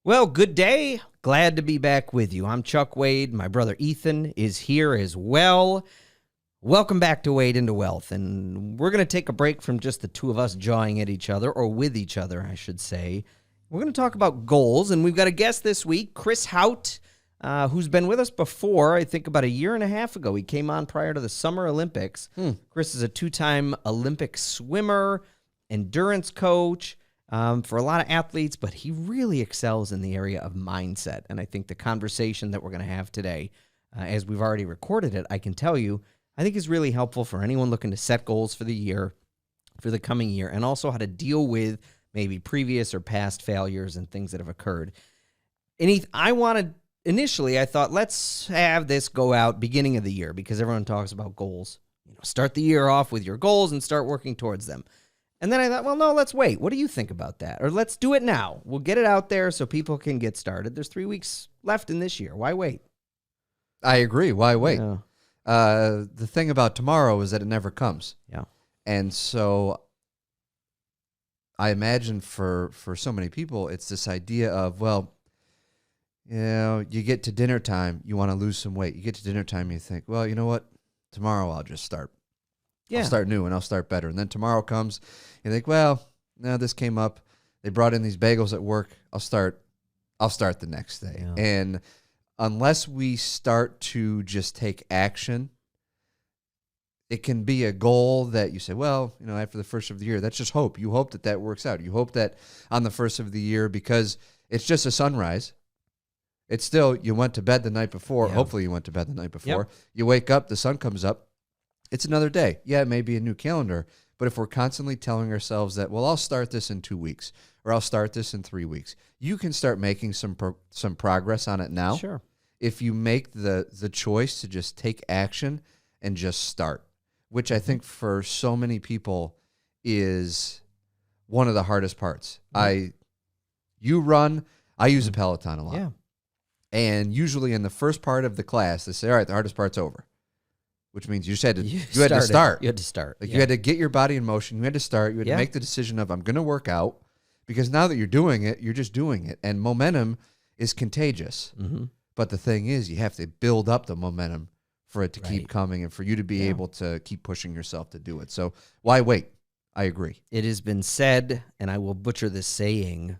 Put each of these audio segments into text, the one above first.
Well, good day. Glad to be back with you. I'm Chuck Wade. My brother Ethan is here as well. Welcome back to Wade into Wealth. And we're going to take a break from just the two of us jawing at each other, or with each other, I should say. We're going to talk about goals. And we've got a guest this week, Chris Hauth, who's been with us before, I think about a year and a half ago. He came on prior to the Summer Olympics. Chris is a two-time Olympic swimmer, endurance coach, for a lot of athletes, but he really excels in the area of mindset. And I think the conversation that we're going to have today, as we've already recorded it, I can tell you, I think is really helpful for anyone looking to set goals for the year, for the coming year, and also how to deal with maybe previous or past failures and things that have occurred. And initially, I thought, let's have this go out beginning of the year because everyone talks about goals. Start the year off with your goals and start working towards them. And then I thought, well, no, let's wait. What do you think about that? Or let's do it now. We'll get it out there so people can get started. There's 3 weeks left in this year. Why wait? I agree. Why wait? Yeah. The thing about tomorrow is that it never comes. Yeah. And so I imagine for so many people, it's this idea of, well, you get to dinner time, you want to lose some weight. You get to dinner time, you think, well, you know what? Tomorrow I'll just start. Yeah. I'll start new and I'll start better. And then tomorrow comes, you think, well, no, this came up. They brought in these bagels at work. I'll start the next day. Yeah. And unless we start to just take action, it can be a goal that you say, well, after the first of the year, that's just hope. You hope that works out. You hope that on the first of the year, because it's just a sunrise. It's still, you went to bed the night before. Yeah. Hopefully you went to bed the night before. Yep. You wake up, the sun comes up. It's another day. Yeah, it may be a new calendar, but if we're constantly telling ourselves that, well, I'll start this in 2 weeks or I'll start this in 3 weeks, you can start making some progress on it now. Sure. If you make the choice to just take action and just start, which I think for so many people is one of the hardest parts. You run, I use a Peloton a lot. Yeah. And usually in the first part of the class, they say, all right, the hardest part's over. Which means you just had to You had to start. You had to start. You had to get your body in motion. You had to start. You had to make the decision of, I'm going to work out, because now that you're doing it, you're just doing it. And momentum is contagious. Mm-hmm. But the thing is, you have to build up the momentum for it to keep coming and for you to be able to keep pushing yourself to do it. So why wait? I agree. It has been said, and I will butcher this saying,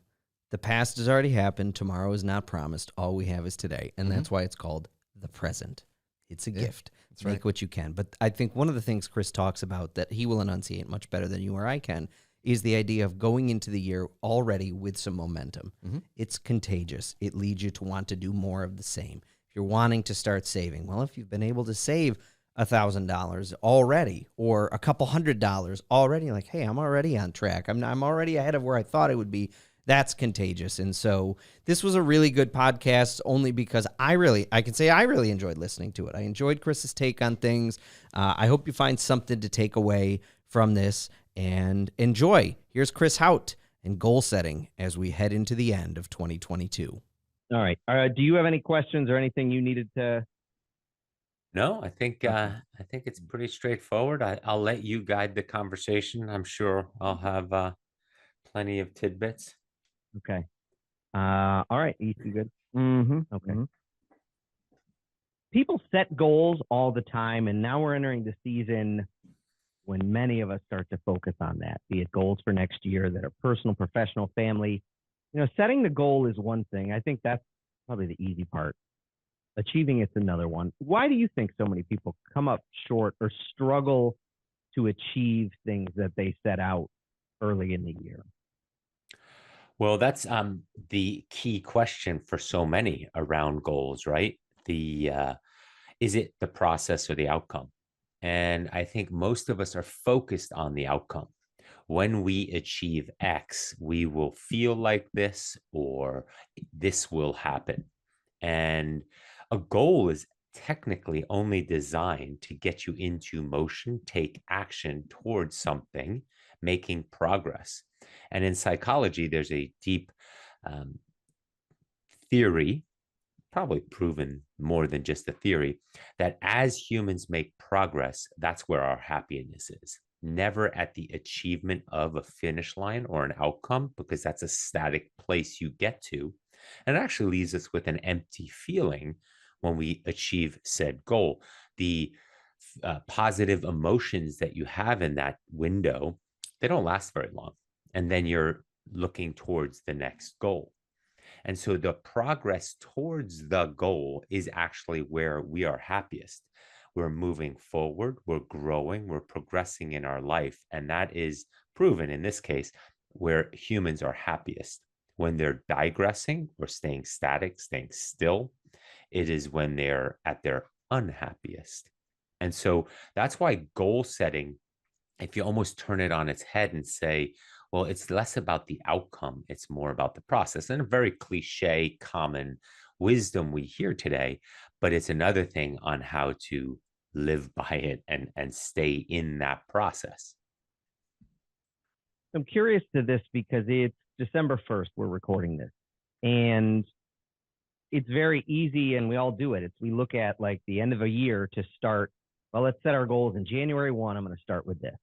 the past has already happened. Tomorrow is not promised. All we have is today. And that's why it's called the present. It's a gift. That's Make right. what you can. But I think one of the things Chris talks about that he will enunciate much better than you or I can is the idea of going into the year already with some momentum. Mm-hmm. It's contagious. It leads you to want to do more of the same. If you're wanting to start saving, well, if you've been able to save $1,000 already or a couple $100 already, like, hey, I'm already on track. I'm already ahead of where I thought I would be. That's contagious. And so this was a really good podcast only because I can say I really enjoyed listening to it. I enjoyed Chris's take on things. I hope you find something to take away from this and enjoy. Here's Chris Hauth and goal setting as we head into the end of 2022. All right. Do you have any questions or anything you needed to? No, I think it's pretty straightforward. I'll let you guide the conversation. I'm sure I'll have plenty of tidbits. Okay. All right. You good? Mm-hmm. Okay. Mm-hmm. People set goals all the time, and now we're entering the season when many of us start to focus on that, be it goals for next year that are personal, professional, family. Setting the goal is one thing. I think that's probably the easy part. Achieving it's another one. Why do you think so many people come up short or struggle to achieve things that they set out early in the year? Well, that's the key question for so many around goals, right? Is it the process or the outcome? And I think most of us are focused on the outcome. When we achieve X, we will feel like this, or this will happen. And a goal is technically only designed to get you into motion, take action towards something, making progress. And in psychology, there's a deep theory, probably proven more than just a theory, that as humans make progress, that's where our happiness is. Never at the achievement of a finish line or an outcome, because that's a static place you get to, And it actually leaves us with an empty feeling when we achieve said goal. The positive emotions that you have in that window, they don't last very long. And then you're looking towards the next goal. And so the progress towards the goal is actually where we are happiest. We're moving forward, we're growing, we're progressing in our life. And that is proven in this case where humans are happiest. When they're digressing or staying static, staying still, it is when they're at their unhappiest. And so that's why goal setting, if you almost turn it on its head and say, well, it's less about the outcome, it's more about the process. And a very cliche, common wisdom we hear today, but it's another thing on how to live by it and stay in that process. I'm curious to this because it's December 1st, we're recording this. And it's very easy, and we all do it. We look at like the end of a year to start, well, let's set our goals in January 1. I'm going to start with this.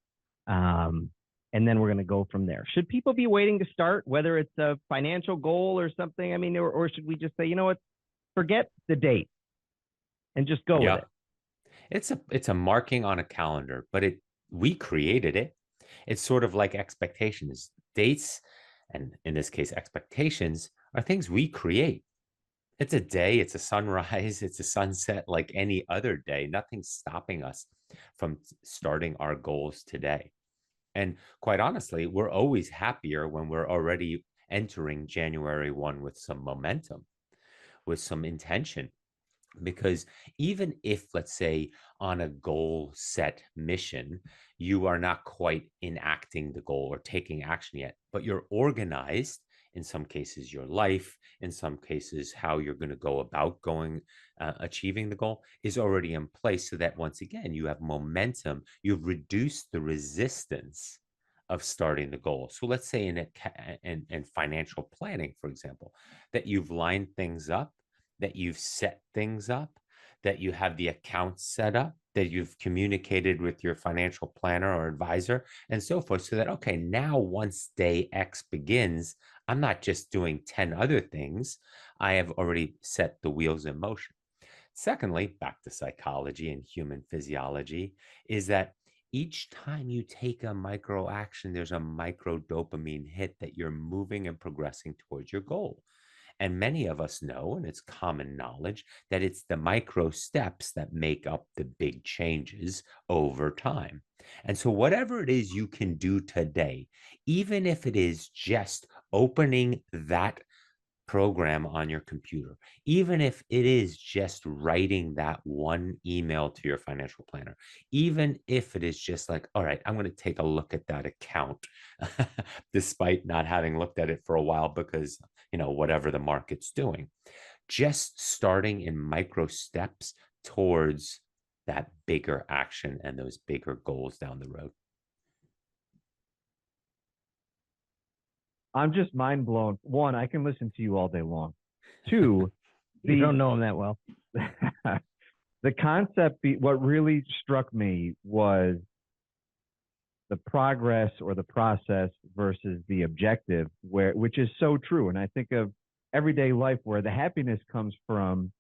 And then we're going to go from there. Should people be waiting to start, whether it's a financial goal or something? I mean, or should we just say, you know what, forget the date and just go with it? It's a marking on a calendar, but we created it. It's sort of like expectations. Dates, and in this case, expectations, are things we create. It's a day, it's a sunrise, it's a sunset like any other day. Nothing's stopping us from starting our goals today. And quite honestly, we're always happier when we're already entering January 1 with some momentum, with some intention. Because even if, let's say, on a goal set mission, you are not quite enacting the goal or taking action yet, but you're organized, in some cases, your life, in some cases, how you're going to go about achieving the goal is already in place, so that once again, you have momentum, you've reduced the resistance of starting the goal. So let's say in financial planning, for example, that you've lined things up, that you've set things up, that you have the accounts set up, that you've communicated with your financial planner or advisor and so forth, so that, okay, now once day X begins, I'm not just doing 10 other things. I have already set the wheels in motion. Secondly, back to psychology and human physiology, is that each time you take a micro action, there's a micro dopamine hit that you're moving and progressing towards your goal. And many of us know, and it's common knowledge, that it's the micro steps that make up the big changes over time. And so, whatever it is you can do today, even if it is just opening that program on your computer, even if it is just writing that one email to your financial planner, even if it is just like, all right, I'm going to take a look at that account, despite not having looked at it for a while because, whatever the market's doing, just starting in micro steps towards that bigger action and those bigger goals down the road. I'm just mind blown. One, I can listen to you all day long. Two, You don't know him that well. The concept, what really struck me was the progress or the process versus the objective, which is so true. And I think of everyday life where the happiness comes from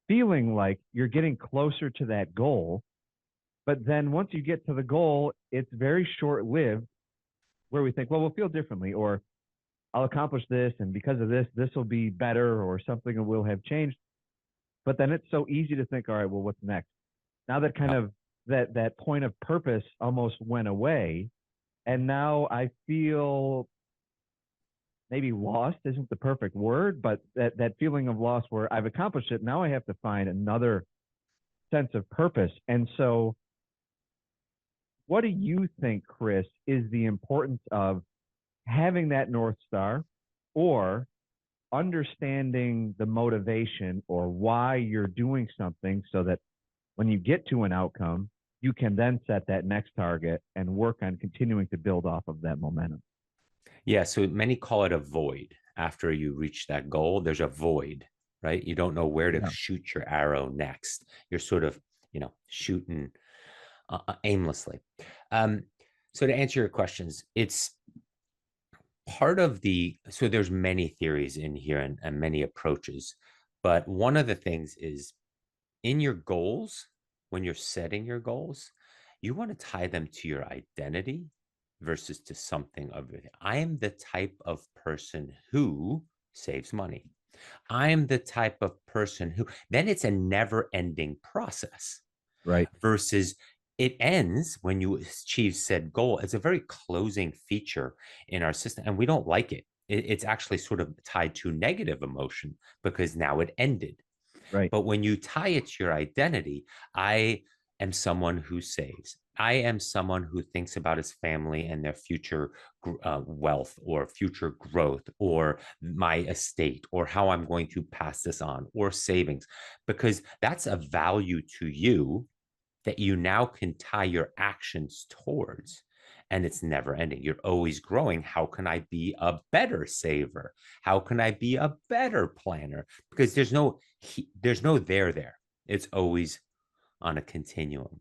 feeling like you're getting closer to that goal. But then once you get to the goal, it's very short-lived, where we think, well, we'll feel differently, or I'll accomplish this, and because of this, this will be better, or something will have changed. But then it's so easy to think, all right, well, what's next? Now that kind of that point of purpose almost went away, and now I feel maybe lost isn't the perfect word, but that feeling of loss where I've accomplished it. Now I have to find another sense of purpose. And so what do you think, Chris, is the importance of having that North Star, or understanding the motivation or why you're doing something, so that when you get to an outcome, you can then set that next target and work on continuing to build off of that momentum? Yeah, so many call it a void. After you reach that goal, there's a void, right? You don't know where to shoot your arrow next. You're sort of, shooting aimlessly. So to answer your questions, it's part of so there's many theories in here and many approaches, but one of the things is in your goals, when you're setting your goals, you want to tie them to your identity versus to something of it. I am the type of person who saves money. I am the type of person who, then it's a never ending process Right. versus it ends when you achieve said goal. It's a very closing feature in our system, and we don't like it. It's actually sort of tied to negative emotion because now it ended. Right. But when you tie it to your identity, I am someone who saves. I am someone who thinks about his family and their future wealth or future growth or my estate or how I'm going to pass this on or savings, because that's a value to you that you now can tie your actions towards. And it's never ending. You're always growing. How can I be a better saver? How can I be a better planner? Because there's no there. It's always on a continuum,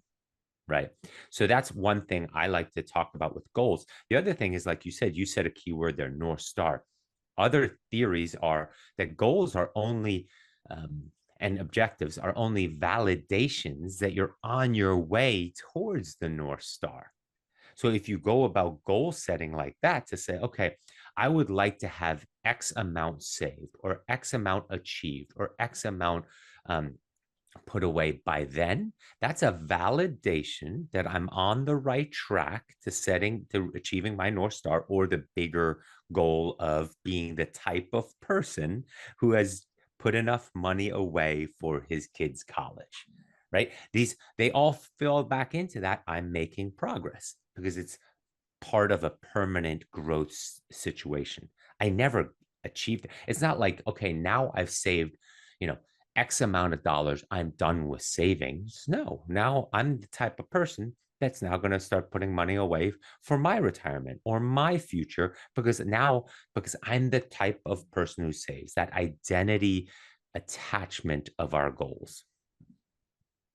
right? So that's one thing I like to talk about with goals. The other thing is, like you said a key word there, North Star. Other theories are that goals are only and objectives are only validations that you're on your way towards the North Star. So if you go about goal setting like that to say, okay, I would like to have X amount saved or X amount achieved or X amount um, put away by then, that's a validation that I'm on the right track to achieving my North Star or the bigger goal of being the type of person who has put enough money away for his kids' college, right? They all fall back into that. I'm making progress because it's part of a permanent growth situation. I never achieved it. It's not like, okay, now I've saved, you know, X amount of dollars. I'm done with savings. No, now I'm the type of person that's now going to start putting money away for my retirement or my future because I'm the type of person who saves. That identity attachment of our goals.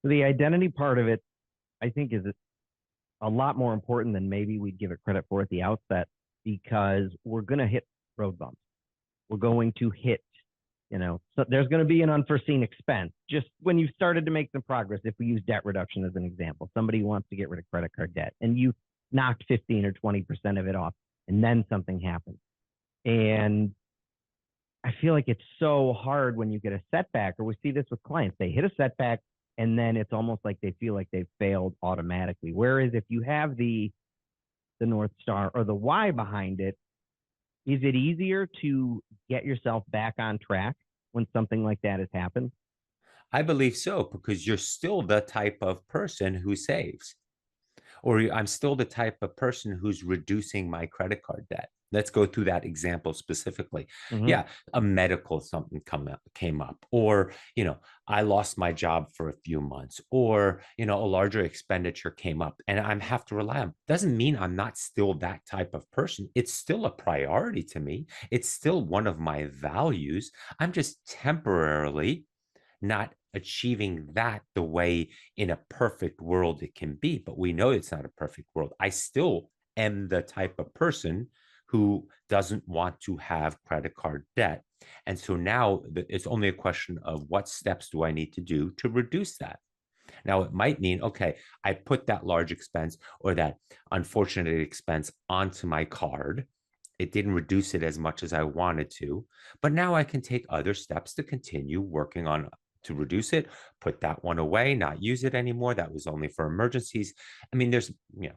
The identity part of it, I think, is a lot more important than maybe we'd give it credit for at the outset, because we're going to hit road bumps. We're going to hit, so there's going to be an unforeseen expense. Just when you've started to make some progress, if we use debt reduction as an example, somebody wants to get rid of credit card debt and you knocked 15 or 20% of it off, and then something happens. And I feel like it's so hard when you get a setback, or we see this with clients. They hit a setback and then it's almost like they feel like they've failed automatically. Whereas if you have the North Star or the why behind it, is it easier to get yourself back on track when something like that has happened? I believe so, because you're still the type of person who saves, or I'm still the type of person who's reducing my credit card debt. Let's go through that example specifically. Mm-hmm. Yeah, a medical something came up, or I lost my job for a few months, or a larger expenditure came up, and I have to rely on. Doesn't mean I'm not still that type of person. It's still a priority to me. It's still one of my values. I'm just temporarily not achieving that the way in a perfect world it can be. But we know it's not a perfect world. I still am the type of person who doesn't want to have credit card debt. And so now it's only a question of what steps do I need to do to reduce that. Now, it might mean, okay, I put that large expense or that unfortunate expense onto my card. It didn't reduce it as much as I wanted to, but now I can take other steps to continue working on to reduce it, put that one away, not use it anymore. That was only for emergencies. I mean, there's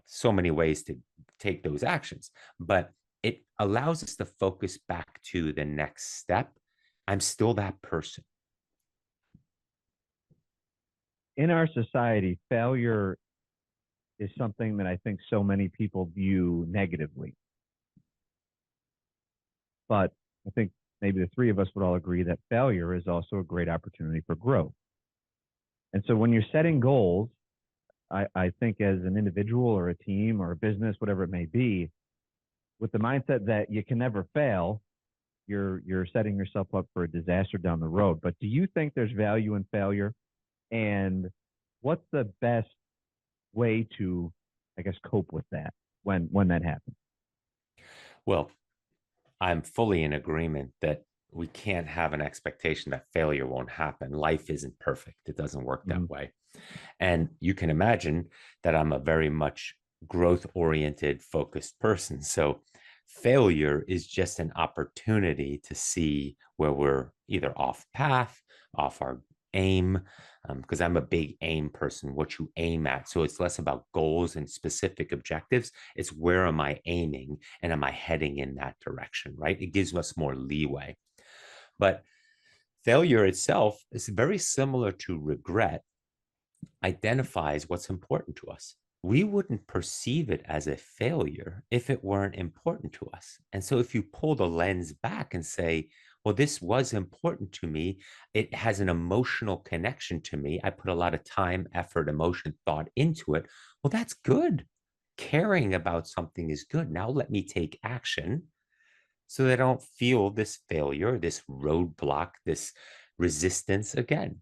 so many ways to take those actions, but it allows us to focus back to the next step. I'm still that person. In our society, failure is something that I think so many people view negatively. But I think maybe the three of us would all agree that failure is also a great opportunity for growth. And so when you're setting goals, I think as an individual or a team or a business, whatever it may be, with the mindset that you can never fail, you're setting yourself up for a disaster down the road. But do you think there's value in failure? And what's the best way to, I guess, cope with that when that happens? Well, I'm fully in agreement that we can't have an expectation that failure won't happen. Life isn't perfect. It doesn't work Mhm. that way. And you can imagine that I'm a very much growth oriented, focused person. So failure is just an opportunity to see where we're either off path, off our aim, because I'm a big aim person, what you aim at. So it's less about goals and specific objectives. It's where am I aiming and am I heading in that direction, right? It gives us more leeway. But failure itself is very similar to regret, identifies what's important to us. We wouldn't perceive it as a failure if it weren't important to us. And so if you pull the lens back and say, well, this was important to me, it has an emotional connection to me, I put a lot of time, effort, emotion, thought into it. Well, that's good. Caring about something is good. Now let me take action so that I don't feel this failure, this roadblock, this resistance again,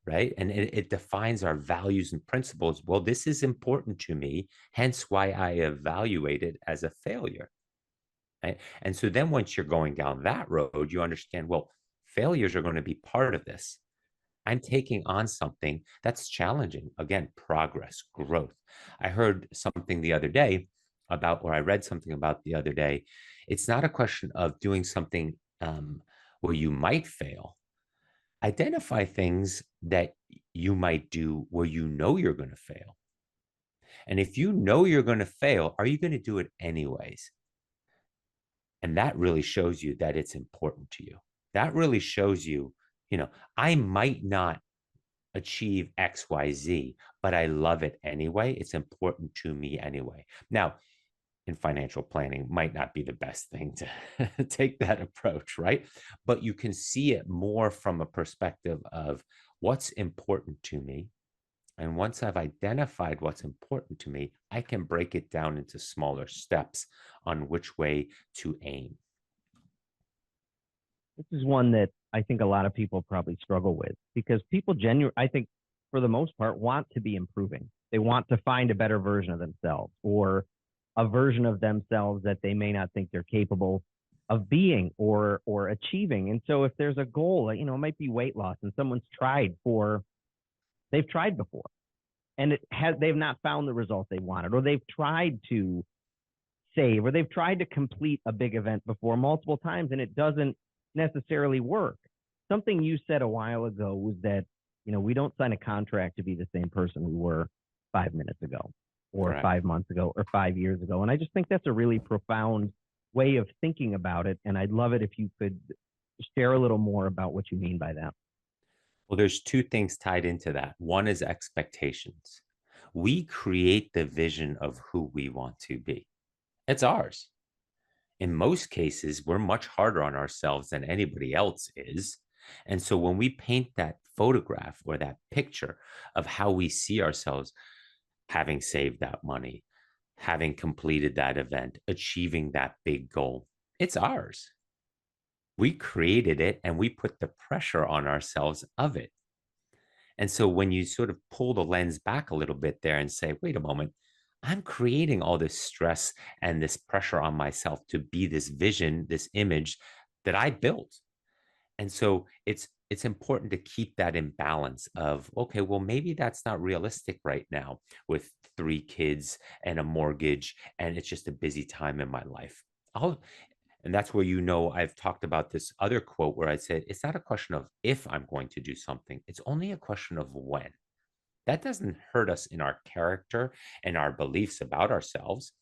right? And it defines our values and principles. Well, this is important to me, hence why I evaluate it as a failure. Right? And so then once you're going down that road, you understand, well, failures are going to be part of this. I'm taking on something that's challenging. Again, progress, growth. I heard something the other day about, or I read something about the other day. It's not a question of doing something where you might fail. Identify things that you might do where you know you're going to fail. And if you know you're going to fail, are you going to do it anyways? And that really shows you that it's important to you. That really shows you, I might not achieve XYZ, but I love it anyway. It's important to me anyway. Now, in financial planning might not be the best thing to take that approach, right? But you can see it more from a perspective of what's important to me. And once I've identified what's important to me, I can break it down into smaller steps on which way to aim. This is one that I think a lot of people probably struggle with because people I think for the most part, want to be improving. They want to find a better version of themselves or a version of themselves that they may not think they're capable of being or achieving. And so if there's a goal, it might be weight loss and they've tried before and they've not found the result they wanted, or they've tried to save, or they've tried to complete a big event before multiple times and it doesn't necessarily work. Something you said a while ago was that, we don't sign a contract to be the same person we were 5 minutes ago or Correct. 5 months ago or 5 years ago. And I just think that's a really profound way of thinking about it. And I'd love it if you could share a little more about what you mean by that. Well, there's two things tied into that. One is expectations. We create the vision of who we want to be. It's ours. In most cases, we're much harder on ourselves than anybody else is. And so when we paint that photograph or that picture of how we see ourselves, having saved that money, having completed that event, achieving that big goal, it's ours. We created it and we put the pressure on ourselves of it. And so when you sort of pull the lens back a little bit there and say, wait a moment, I'm creating all this stress and this pressure on myself to be this vision, this image that I built. And so it's important to keep that in balance of, okay, well, maybe that's not realistic right now with 3 kids and a mortgage, and it's just a busy time in my life. And that's where, I've talked about this other quote where I said, it's not a question of if I'm going to do something, it's only a question of when. That doesn't hurt us in our character and our beliefs about ourselves.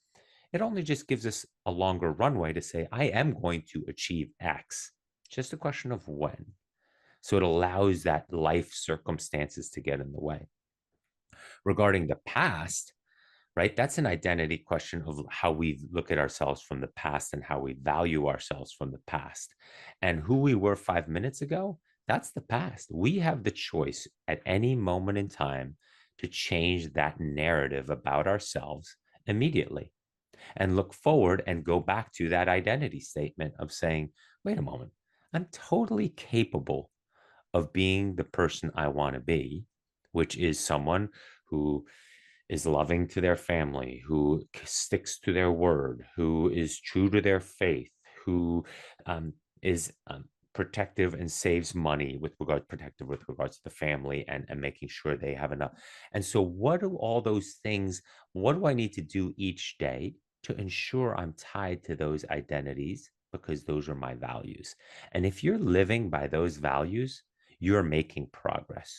It only just gives us a longer runway to say, I am going to achieve X. Just a question of when. So it allows that life circumstances to get in the way. Regarding the past, right? That's an identity question of how we look at ourselves from the past and how we value ourselves from the past. And who we were 5 minutes ago, that's the past. We have the choice at any moment in time to change that narrative about ourselves immediately and look forward and go back to that identity statement of saying, wait a moment, I'm totally capable of being the person I want to be, which is someone who is loving to their family, who sticks to their word, who is true to their faith, who is protective and saves money protective with regards to the family and making sure they have enough. And so what do all those things, what do I need to do each day to ensure I'm tied to those identities? Because those are my values. And if you're living by those values, you're making progress.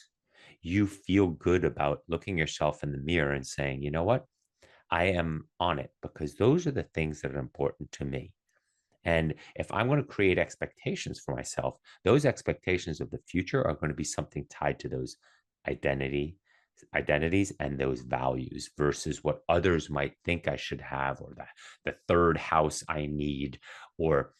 You feel good about looking yourself in the mirror and saying, you know what? I am on it because those are the things that are important to me. And if I'm going to create expectations for myself, those expectations of the future are going to be something tied to those identities and those values versus what others might think I should have, or the third house I need, or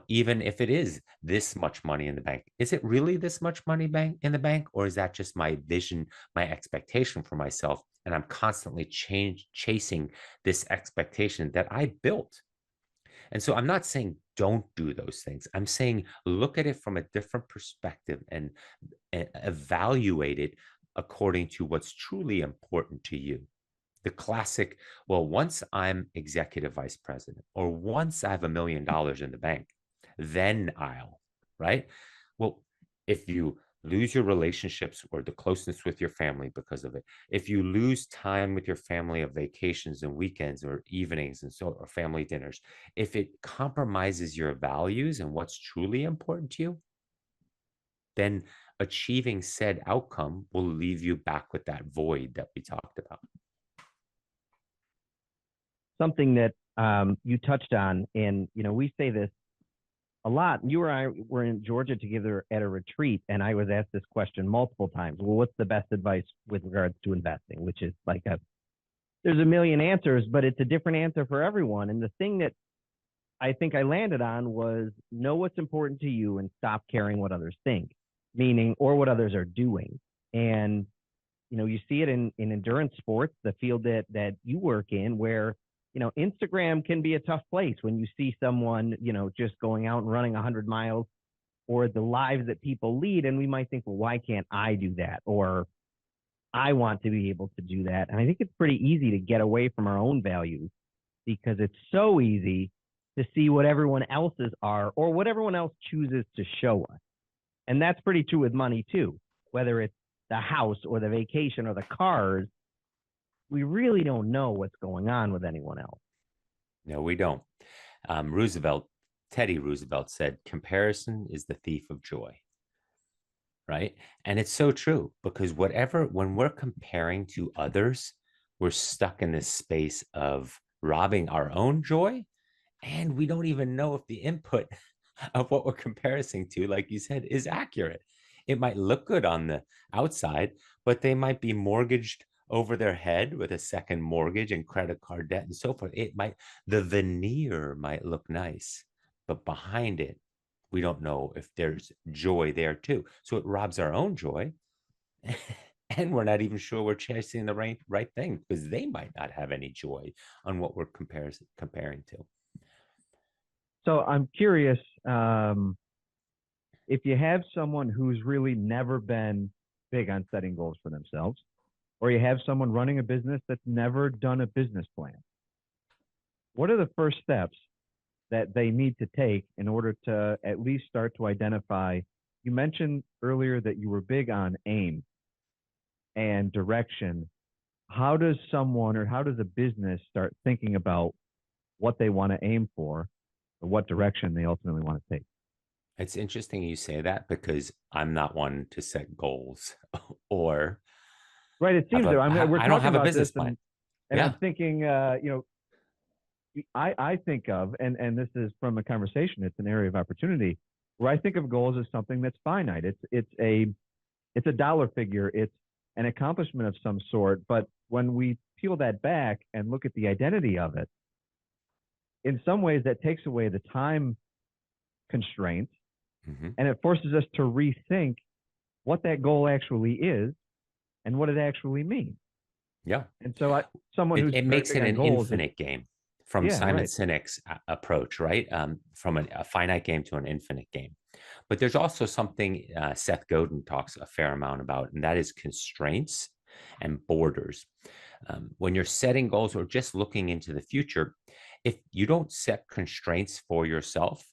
even if it is this much money in the bank, is it really this much money in the bank, or is that just my vision, my expectation for myself, and I'm constantly chasing this expectation that I built? And so I'm not saying don't do those things. I'm saying look at it from a different perspective and evaluate it according to what's truly important to you. The classic, well, once I'm executive vice president, or once I have $1 million in the bank, then right? Well, if you lose your relationships or the closeness with your family because of it, if you lose time with your family of vacations and weekends or evenings or family dinners, if it compromises your values and what's truly important to you, then achieving said outcome will leave you back with that void that we talked about. Something that you touched on, and we say this a lot. You and I were in Georgia together at a retreat, and I was asked this question multiple times. Well, what's the best advice with regards to investing? Which is like there's a million answers, but it's a different answer for everyone. And the thing that I think I landed on was know what's important to you and stop caring what others think, meaning, or what others are doing. And, you see it in endurance sports, the field that you work in, where, Instagram can be a tough place when you see someone, just going out and running 100 miles, or the lives that people lead. And we might think, well, why can't I do that? Or I want to be able to do that. And I think it's pretty easy to get away from our own values because it's so easy to see what everyone else's are or what everyone else chooses to show us. And that's pretty true with money too, whether it's the house or the vacation or the cars. We really don't know what's going on with anyone else. No, we don't. Teddy Roosevelt said, comparison is the thief of joy. Right. And it's so true, because when we're comparing to others, we're stuck in this space of robbing our own joy. And we don't even know if the input of what we're comparing to, like you said, is accurate. It might look good on the outside, but they might be mortgaged over their head with a second mortgage and credit card debt and so forth. The veneer might look nice, but behind it, we don't know if there's joy there too. So it robs our own joy. And we're not even sure we're chasing the right thing, because they might not have any joy on what we're comparing to. So I'm curious, if you have someone who's really never been big on setting goals for themselves, or you have someone running a business that's never done a business plan, what are the first steps that they need to take in order to at least start to identify? You mentioned earlier that you were big on aim and direction. How does someone, or how does a business start thinking about what they want to aim for, or what direction they ultimately want to take? It's interesting you say that, because I'm not one to set goals or right. It seems that we're I talking don't have about a business this, plan. and Yeah. I'm thinking, I think of, and this is from a conversation, it's an area of opportunity where I think of goals as something that's finite. It's a dollar figure. It's an accomplishment of some sort. But when we peel that back and look at the identity of it, in some ways that takes away the time constraints, and it forces us to rethink what that goal actually is and what it actually means. Yeah. And so it makes it an infinite game from Simon right. Sinek's approach, right? From a finite game to an infinite game. But there's also something Seth Godin talks a fair amount about, and that is constraints and borders. When you're setting goals or just looking into the future, If you don't set constraints for yourself,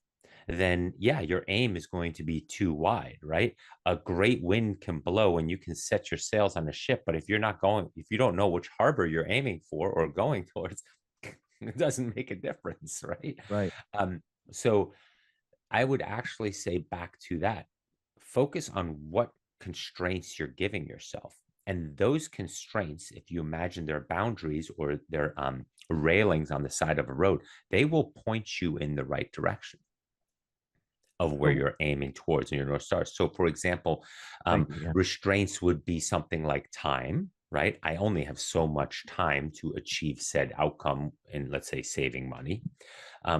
then yeah, your aim is going to be too wide, right? A great wind can blow and you can set your sails on a ship, but if you don't know which harbor you're aiming for or going towards, it doesn't make a difference, right? Right. Um, so I would actually say back to that, focus on what constraints you're giving yourself. And those constraints, if you imagine their boundaries or their railings on the side of a road, they will point you in the right direction of where So you're aiming towards in your North Star. So, for example, yeah. restraints would be something like time, right? I only have so much time to achieve said outcome in, let's say, saving money.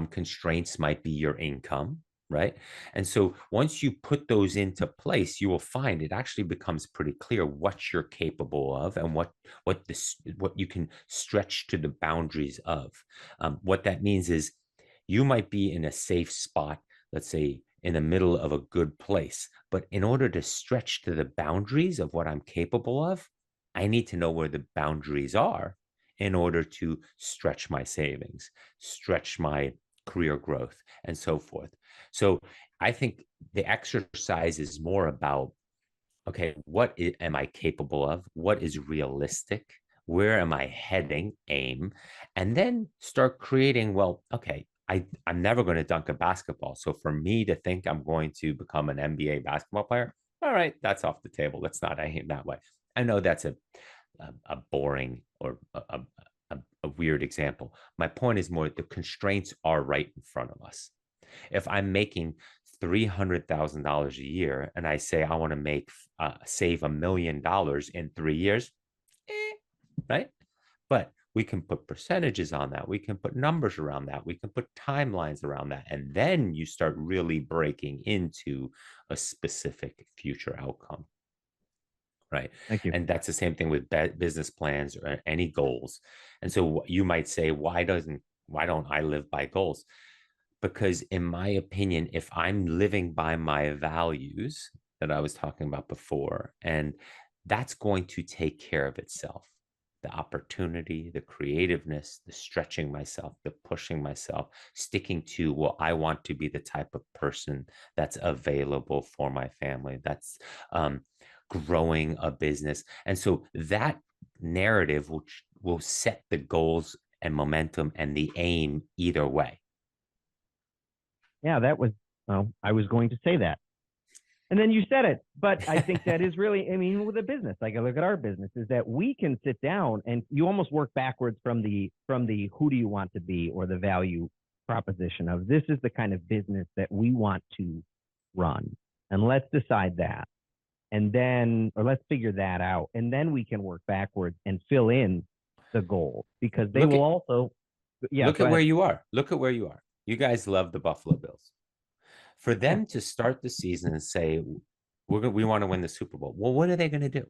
Constraints might be your income, right? And so once you put those into place, you will find it actually becomes pretty clear what you're capable of and what you can stretch to the boundaries of. What that means is you might be in a safe spot, let's say in the middle of a good place, but in order to stretch to the boundaries of what I'm capable of, I need to know where the boundaries are in order to stretch my savings, stretch my career growth, and so forth. So I think the exercise is more about, okay, am I capable of? What is realistic? Where am I heading? Aim. And then start creating, well, okay, I'm never going to dunk a basketball. So for me to think I'm going to become an NBA basketball player, all right, that's off the table. Let's not aim that way. I know that's a boring or a weird example. My point is more the constraints are right in front of us. If I'm making $300,000 a year and I say I want to save $1 million in 3 years, right? But we can put percentages on that. We can put numbers around that. We can put timelines around that. And then you start really breaking into a specific future outcome. Right. Thank you. And that's the same thing with business plans or any goals. And so you might say, why don't I live by goals? Because in my opinion, if I'm living by my values that I was talking about before, and that's going to take care of itself, the opportunity, the creativeness, the stretching myself, the pushing myself, sticking to, well, I want to be the type of person that's available for my family, that's growing a business. And so that narrative will set the goals and momentum and the aim either way. Yeah, that was, well, I was going to say that. And then you said it, but I think that is really, I mean, with a business, like I look at our business, is that we can sit down and you almost work backwards from the who do you want to be or the value proposition of this is the kind of business that we want to run. And let's decide that. And then, or let's figure that out. And then we can work backwards and fill in the goals because they will also, yeah. Look at where you are. Look at where you are. You guys love the Buffalo Bills. For them to start the season and say, we want to win the Super Bowl. Well, what are they going to do?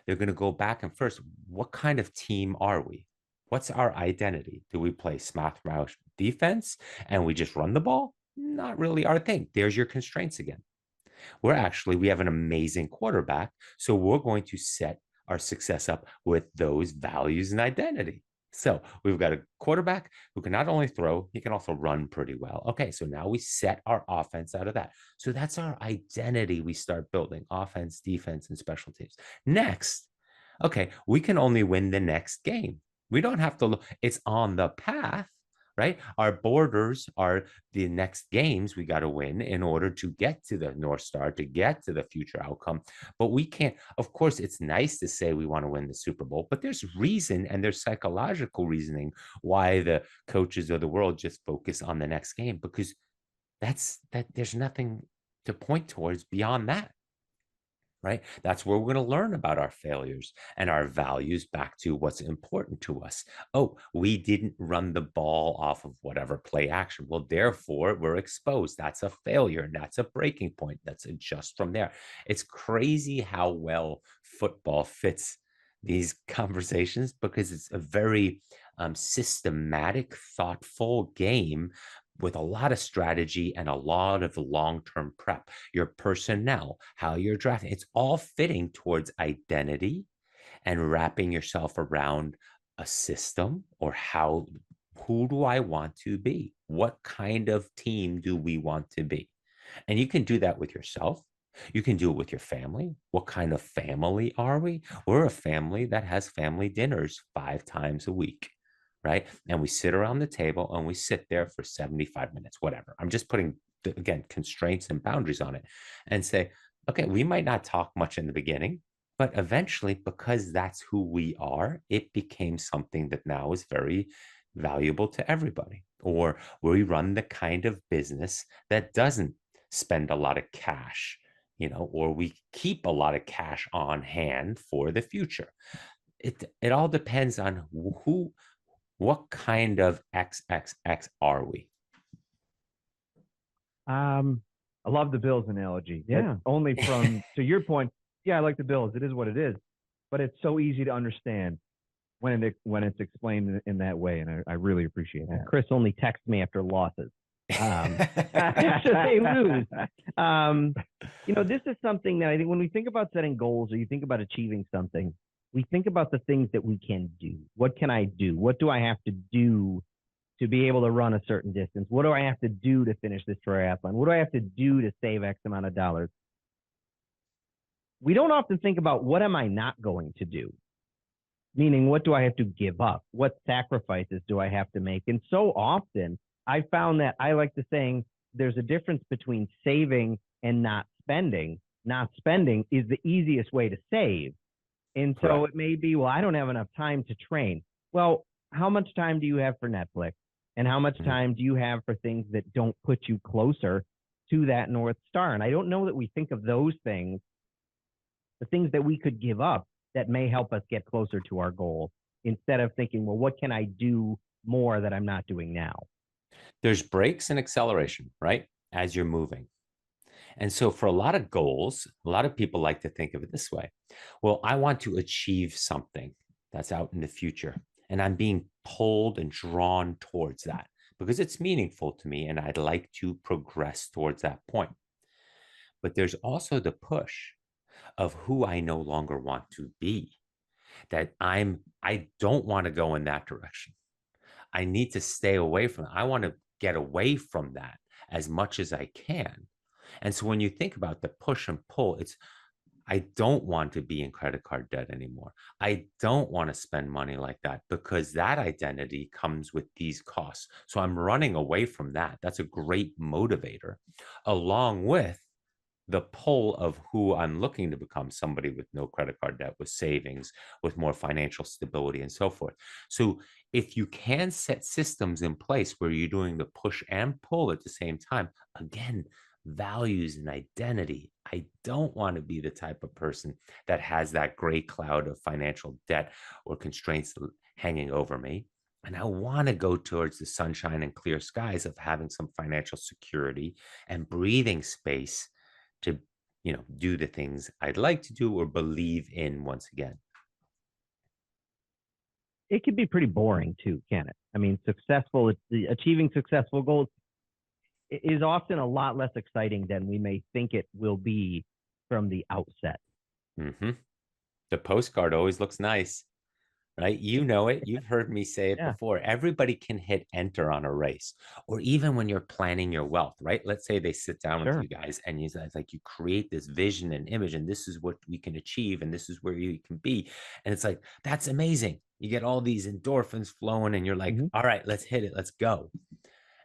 They're going to go back and first, what kind of team are we? What's our identity? Do we play smash mouth defense and we just run the ball? Not really our thing. There's your constraints again. We have an amazing quarterback. So we're going to set our success up with those values and identity. So we've got a quarterback who can not only throw, he can also run pretty well. Okay, so now we set our offense out of that. So that's our identity we start building: offense, defense, and special teams. Next, okay, we can only win the next game. We don't have to look, it's on the path, right? Our borders are the next games we got to win in order to get to the North Star, to get to the future outcome. But we can't, of course, it's nice to say we want to win the Super Bowl, but there's reason and there's psychological reasoning why the coaches of the world just focus on the next game, because there's nothing to point towards beyond that. Right? That's where we're going to learn about our failures and our values back to what's important to us. Oh, we didn't run the ball off of whatever play action. Well, therefore, we're exposed. That's a failure. And that's a breaking point. Let's adjust from there. It's crazy how well football fits these conversations because it's a very systematic, thoughtful game with a lot of strategy and a lot of long-term prep. Your personnel, how you're drafting, it's all fitting towards identity and wrapping yourself around a system or how Who do I want to be? What kind of team do we want to be? And you can do that with yourself. You can do it with your family. What kind of family are we? We're a family that has family dinners 5 times a week, right? And we sit around the table and we sit there for 75 minutes, whatever. I'm just putting, again, constraints and boundaries on it and say, okay, we might not talk much in the beginning, but eventually, because that's who we are, it became something that now is very valuable to everybody. Or we run the kind of business that doesn't spend a lot of cash, or we keep a lot of cash on hand for the future. It all depends on what kind of XXX are we? I love the Bills analogy. Yeah. Only from to your point. Yeah, I like the Bills. It is what it is, but it's so easy to understand when it's explained in that way, and I really appreciate that. Chris only texts me after losses. After they lose. This is something that I think when we think about setting goals or you think about achieving something, we think about the things that we can do. What can I do? What do I have to do to be able to run a certain distance? What do I have to do to finish this triathlon? What do I have to do to save X amount of dollars? We don't often think about what am I not going to do? Meaning, what do I have to give up? What sacrifices do I have to make? And so often I found that I like the saying, there's a difference between saving and not spending. Not spending is the easiest way to save. And so Correct. it may be, well, I don't have enough time to train. Well, how much time do you have for Netflix? And how much time do you have for things that don't put you closer to that North Star? And I don't know that we think of those things, the things that we could give up that may help us get closer to our goal, instead of thinking, well, what can I do more that I'm not doing now? There's brakes and acceleration, right? As you're moving. And so for a lot of goals, a lot of people like to think of it this way. Well, I want to achieve something that's out in the future, and I'm being pulled and drawn towards that because it's meaningful to me and I'd like to progress towards that point. But there's also the push of who I no longer want to be, that I don't want to go in that direction. I need to stay away from it. I want to get away from that as much as I can. And so when you think about the push and pull, it's I don't want to be in credit card debt anymore. I don't want to spend money like that because that identity comes with these costs. So I'm running away from that. That's a great motivator, along with the pull of who I'm looking to become, somebody with no credit card debt, with savings, with more financial stability, and so forth. So if you can set systems in place where you're doing the push and pull at the same time, again, values and identity. I don't want to be the type of person that has that gray cloud of financial debt or constraints hanging over me. And I want to go towards the sunshine and clear skies of having some financial security and breathing space to do the things I'd like to do or believe in once again. It can be pretty boring too, can it? I mean, achieving successful goals is often a lot less exciting than we may think it will be from the outset. Mm-hmm. The postcard always looks nice, right? You know it. You've heard me say it before. Everybody can hit enter on a race, or even when you're planning your wealth, right? Let's say they sit down with you guys and you create this vision and image, and this is what we can achieve, and this is where you can be. And it's like, that's amazing. You get all these endorphins flowing, and you're like, all right, let's hit it. Let's go.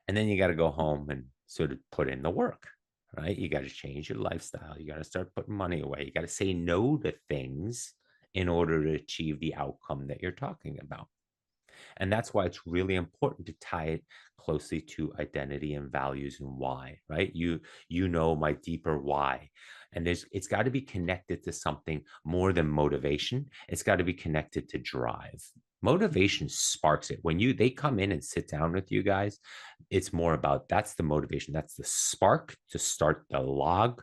And then you got to go home and sort of put in the work, right? You got to change your lifestyle. You got to start putting money away. You got to say no to things in order to achieve the outcome that you're talking about. And that's why it's really important to tie it closely to identity and values and why, right? You know my deeper why. And it's got to be connected to something more than motivation. It's got to be connected to drive. Motivation sparks it. When they come in and sit down with you guys, it's more about, that's the motivation. That's the spark to start the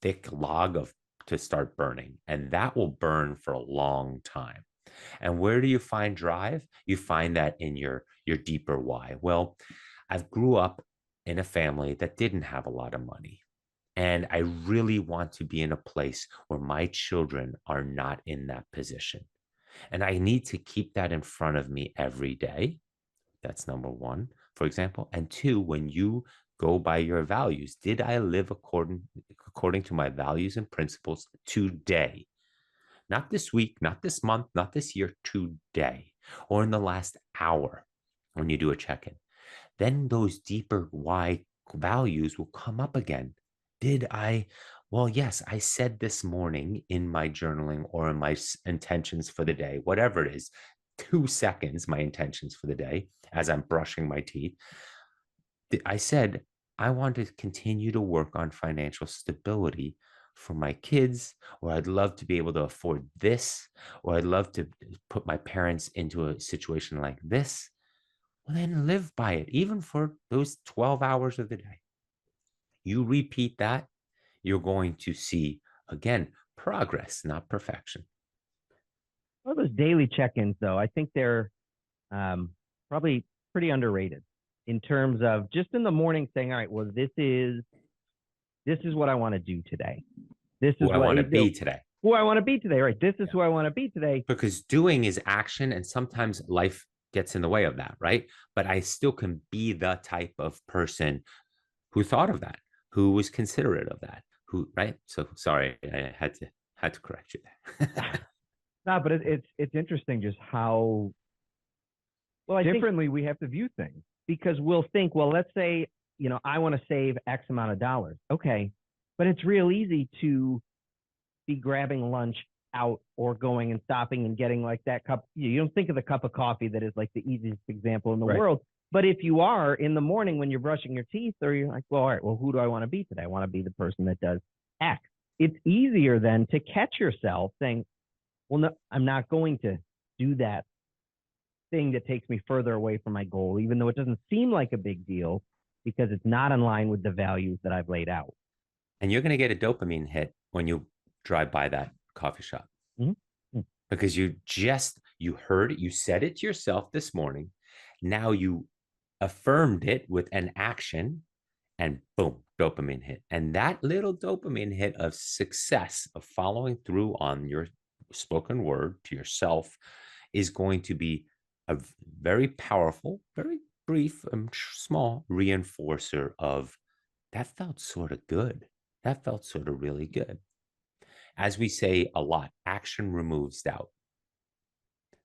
thick log to start burning. And that will burn for a long time. And where do you find drive? You find that in your deeper why. Well, I grew up in a family that didn't have a lot of money. And I really want to be in a place where my children are not in that position. And I need to keep that in front of me every day. That's number one, for example. And two, when you go by your values, did I live according to my values and principles today? Not this week, not this month, not this year, today, or in the last hour when you do a check-in. Then those deeper why values will come up again. Did I? Well, yes, I said this morning in my journaling or in my intentions for the day, whatever it is, 2 seconds, my intentions for the day as I'm brushing my teeth. I said, I want to continue to work on financial stability for my kids, or I'd love to be able to afford this, or I'd love to put my parents into a situation like this. Well, then live by it, even for those 12 hours of the day. You repeat that, you're going to see, again, progress, not perfection. Well, those daily check-ins, though, I think they're probably pretty underrated in terms of just in the morning saying, all right, well, this is what I want to do today. This is Who I want to be today. Who I want to be today, right? This is who I want to be today. Because doing is action, and sometimes life gets in the way of that, right? But I still can be the type of person who thought of that, who was considerate of that, who, right? So sorry, I had to correct you there. No, but it's interesting just how differently we have to view things, because we'll think, well, let's say, I want to save X amount of dollars. Okay. But it's real easy to be grabbing lunch out or going and stopping and getting like that cup. You don't think of the cup of coffee that is like the easiest example in the world. But if you are in the morning when you're brushing your teeth, or you're like, well, all right, well, who do I want to be today? I want to be the person that does X. It's easier then to catch yourself saying, well, no, I'm not going to do that thing that takes me further away from my goal, even though it doesn't seem like a big deal, because it's not in line with the values that I've laid out. And you're going to get a dopamine hit when you drive by that coffee shop. Mm-hmm. Because you heard it, you said it to yourself this morning. Now you affirmed it with an action, and boom, dopamine hit. And that little dopamine hit of success, of following through on your spoken word to yourself, is going to be a very powerful, very brief and small reinforcer of that felt sort of good. That felt sort of really good. As we say a lot, action removes doubt,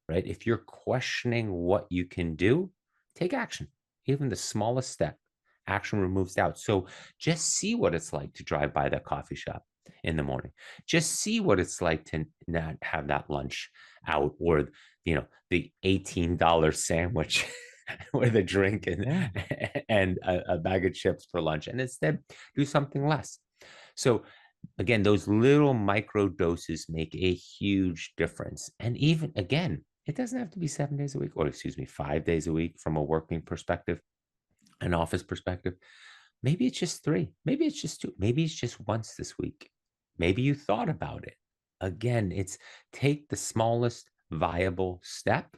right? If you're questioning what you can do, take action. Even the smallest step, action removes doubt. So just see what it's like to drive by that coffee shop in the morning. Just see what it's like to not have that lunch out, or, the $18 sandwich with a drink and a bag of chips for lunch, and instead do something less. So again, those little micro doses make a huge difference. And even, again, it doesn't have to be 7 days a week, or 5 days a week from a working perspective, an office perspective. Maybe it's just 3, maybe it's just 2, maybe it's just once this week. Maybe you thought about it. Again, it's take the smallest viable step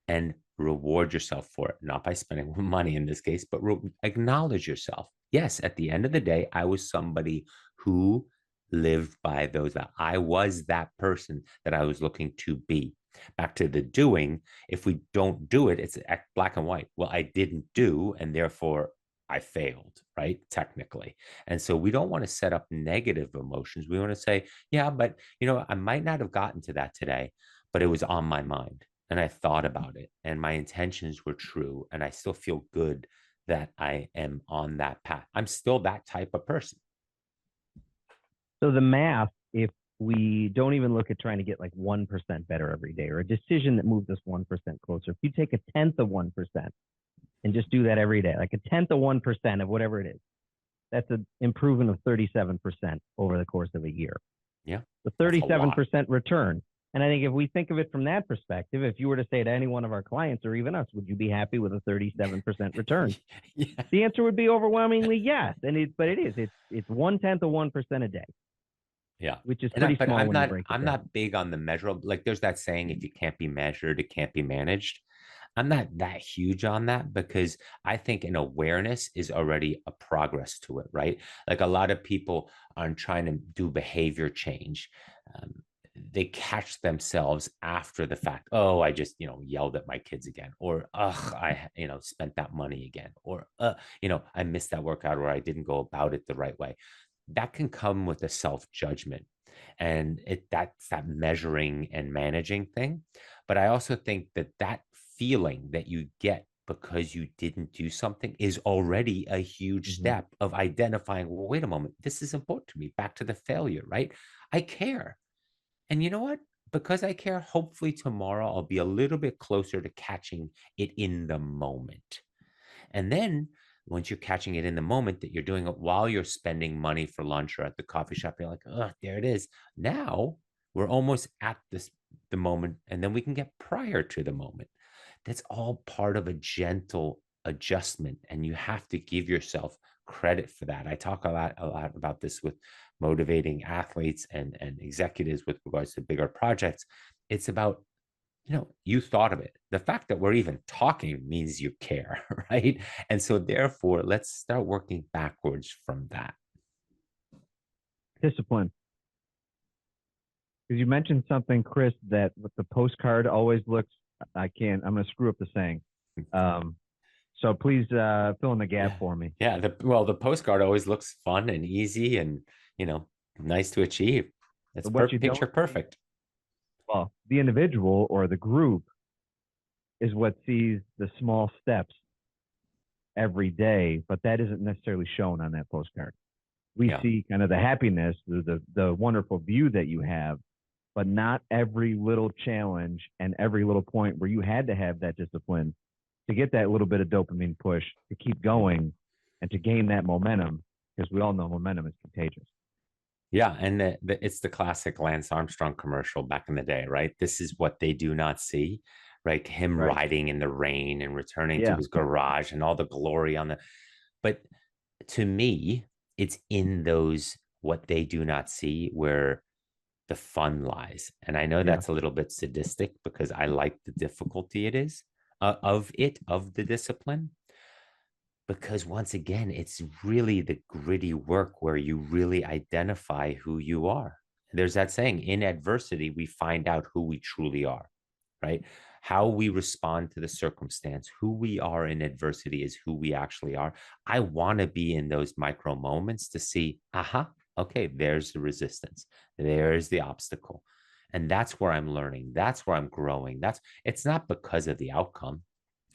and reward yourself for it, not by spending money in this case, but acknowledge yourself. Yes, at the end of the day, I was somebody who lived by those. I was that person that I was looking to be. Back to the doing, if we don't do it, it's black and white. Well, I didn't do, and therefore I failed, right? Technically. And so we don't want to set up negative emotions. We want to say, yeah, but I might not have gotten to that today, but it was on my mind. And I thought about it, and my intentions were true, and I still feel good that I am on that path. I'm still that type of person. So the math, if we don't even look at trying to get like 1% better every day, or a decision that moves us 1% closer, if you take 1/10 of 1% and just do that every day, like 1/10 of 1% of whatever it is, that's an improvement of 37% over the course of a year. Yeah. The 37% return. And I think if we think of it from that perspective, if you were to say to any one of our clients or even us, would you be happy with a 37% return? Yeah. The answer would be overwhelmingly yes. And it's 1/10 of 1% a day. Yeah. Which is pretty small. I'm not big on the measurable. Like there's that saying, if you can't be measured, it can't be managed. I'm not that huge on that, because I think an awareness is already a progress to it, right? Like a lot of people aren't trying to do behavior change. they catch themselves after the fact. Oh, I just, yelled at my kids again, or, I, spent that money again, or, I missed that workout, or I didn't go about it the right way. That can come with a self-judgment, and that's that measuring and managing thing. But I also think that feeling that you get because you didn't do something is already a huge step of identifying, well, wait a moment, this is important to me. Back to the failure, right? I care. And you know what? Because I care, hopefully tomorrow I'll be a little bit closer to catching it in the moment. And then once you're catching it in the moment, that you're doing it while you're spending money for lunch or at the coffee shop, you're like, oh, there it is. Now we're almost at the moment, and then we can get prior to the moment. That's all part of a gentle adjustment, and you have to give yourself credit for that. I talk a lot about this with motivating athletes and executives with regards to bigger projects. It's about, you thought of it. The fact that we're even talking means you care, right? And so therefore, let's start working backwards from that. Discipline. Because you mentioned something, Chris, that with the postcard always looks, I'm going to screw up the saying. So please fill in the gap for me. Yeah. The postcard always looks fun and easy and, nice to achieve. It's picture perfect. Well, the individual or the group is what sees the small steps every day, but that isn't necessarily shown on that postcard. We see kind of the happiness, the wonderful view that you have, but not every little challenge and every little point where you had to have that discipline to get that little bit of dopamine push to keep going and to gain that momentum, because we all know momentum is contagious. Yeah, and it's the classic Lance Armstrong commercial back in the day, right? This is what they do not see, right? Him riding in the rain and returning to his garage and all the glory on the. But to me, it's in those what they do not see where the fun lies. And I know that's a little bit sadistic because I like the difficulty it is of the discipline. Because once again, it's really the gritty work where you really identify who you are. There's that saying, in adversity, we find out who we truly are, right? How we respond to the circumstance, who we are in adversity is who we actually are. I want to be in those micro moments to see, okay, there's the resistance. There's the obstacle. And that's where I'm learning. That's where I'm growing. It's not because of the outcome.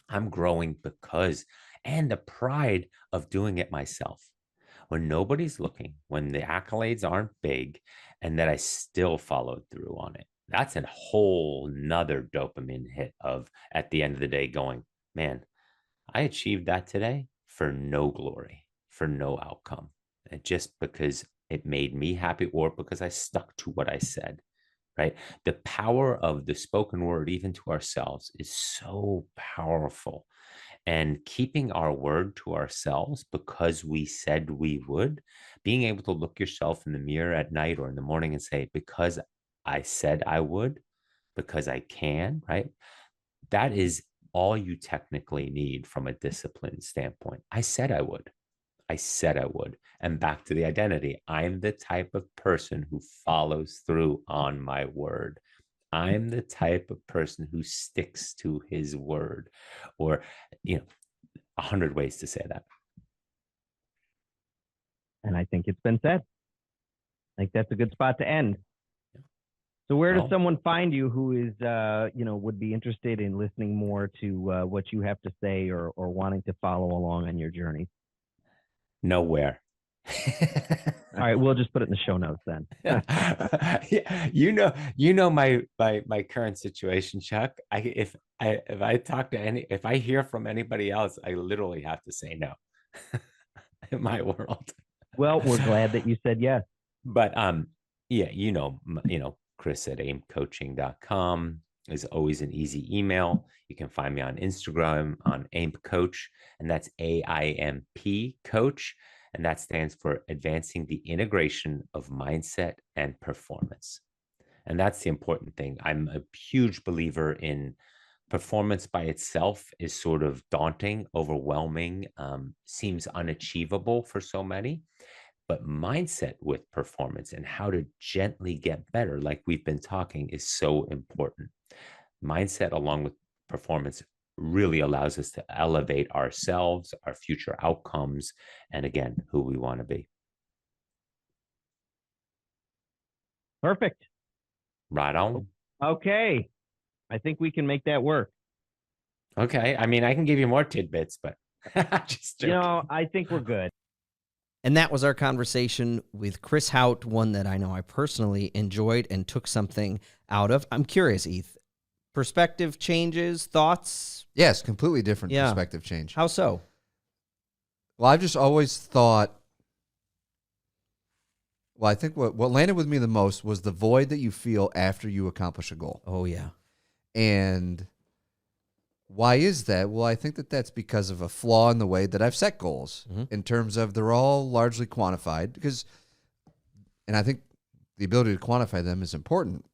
I'm growing because, and the pride of doing it myself when nobody's looking, when the accolades aren't big, and that I still followed through on it. That's a whole nother dopamine hit of at the end of the day going, man, I achieved that today for no glory, for no outcome. And just because it made me happy or because I stuck to what I said. Right? The power of the spoken word, even to ourselves, is so powerful. And keeping our word to ourselves because we said we would, being able to look yourself in the mirror at night or in the morning and say, because I said I would, because I can, right? That is all you technically need from a discipline standpoint. I said I would. I said I would. And back to the identity. I'm the type of person who follows through on my word. I'm the type of person who sticks to his word, or, 100 ways to say that. And I think it's been said. I think that's a good spot to end. So where does someone find you who is, would be interested in listening more to what you have to say or wanting to follow along on your journey? Nowhere. All right, we'll just put it in the show notes then. Yeah, you know my current situation, Chuck. If I hear from anybody else, I literally have to say no. In my world. Well, we're glad that you said yes. But Chris at aimcoaching.com is always an easy email. You can find me on Instagram on AIMP Coach, and that's AIMP Coach. And that stands for Advancing the Integration of Mindset and Performance. And that's the important thing. I'm a huge believer in performance by itself is sort of daunting, overwhelming, seems unachievable for so many. But mindset with performance and how to gently get better, like we've been talking, is so important. Mindset along with performance really allows us to elevate ourselves, our future outcomes, and again, who we want to be. Perfect. Right on. Okay. I think we can make that work. Okay. I mean, I can give you more tidbits, but just joking. I think we're good. And that was our conversation with Chris Hauth, one that I know I personally enjoyed and took something out of. I'm curious, Eth, perspective changes, thoughts? Yes, completely different Yeah. perspective change. How so? Well, I've just always thought, I think what landed with me the most was the void that you feel after you accomplish a goal. Oh, yeah. And why is that? Well, I think that that's because of a flaw in the way that I've set goals in terms of they're all largely quantified and I think the ability to quantify them is important.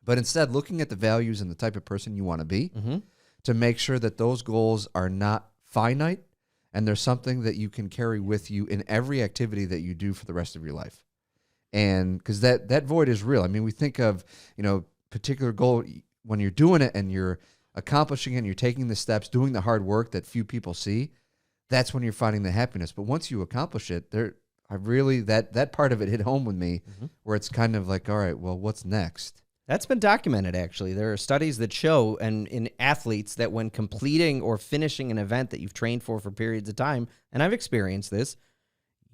But instead, looking at the values and the type of person you want to be to make sure that those goals are not finite and there's something that you can carry with you in every activity that you do for the rest of your life. And because that void is real. I mean, we think of, particular goal when you're doing it and you're accomplishing it and you're taking the steps, doing the hard work that few people see, that's when you're finding the happiness. But once you accomplish it, that part of it hit home with me where it's kind of like, all right, well, what's next? That's been documented, actually. There are studies that show, and in athletes, that when completing or finishing an event that you've trained for periods of time, and I've experienced this,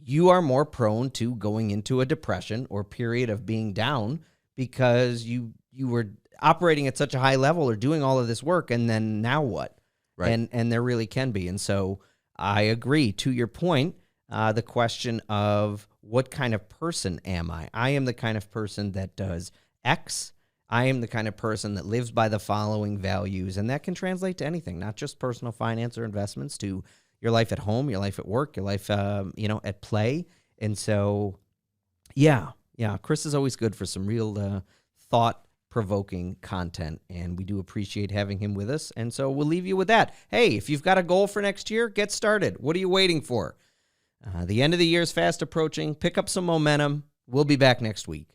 you are more prone to going into a depression or period of being down because you were operating at such a high level or doing all of this work, and then now what? Right. And there really can be. And so I agree. To your point, the question of what kind of person am I? I am the kind of person that does X. I am the kind of person that lives by the following values, and that can translate to anything, not just personal finance or investments, to your life at home, your life at work, your life, at play. And so, yeah, Chris is always good for some real thought-provoking content, and we do appreciate having him with us. And so we'll leave you with that. Hey, if you've got a goal for next year, get started. What are you waiting for? The end of the year is fast approaching. Pick up some momentum. We'll be back next week.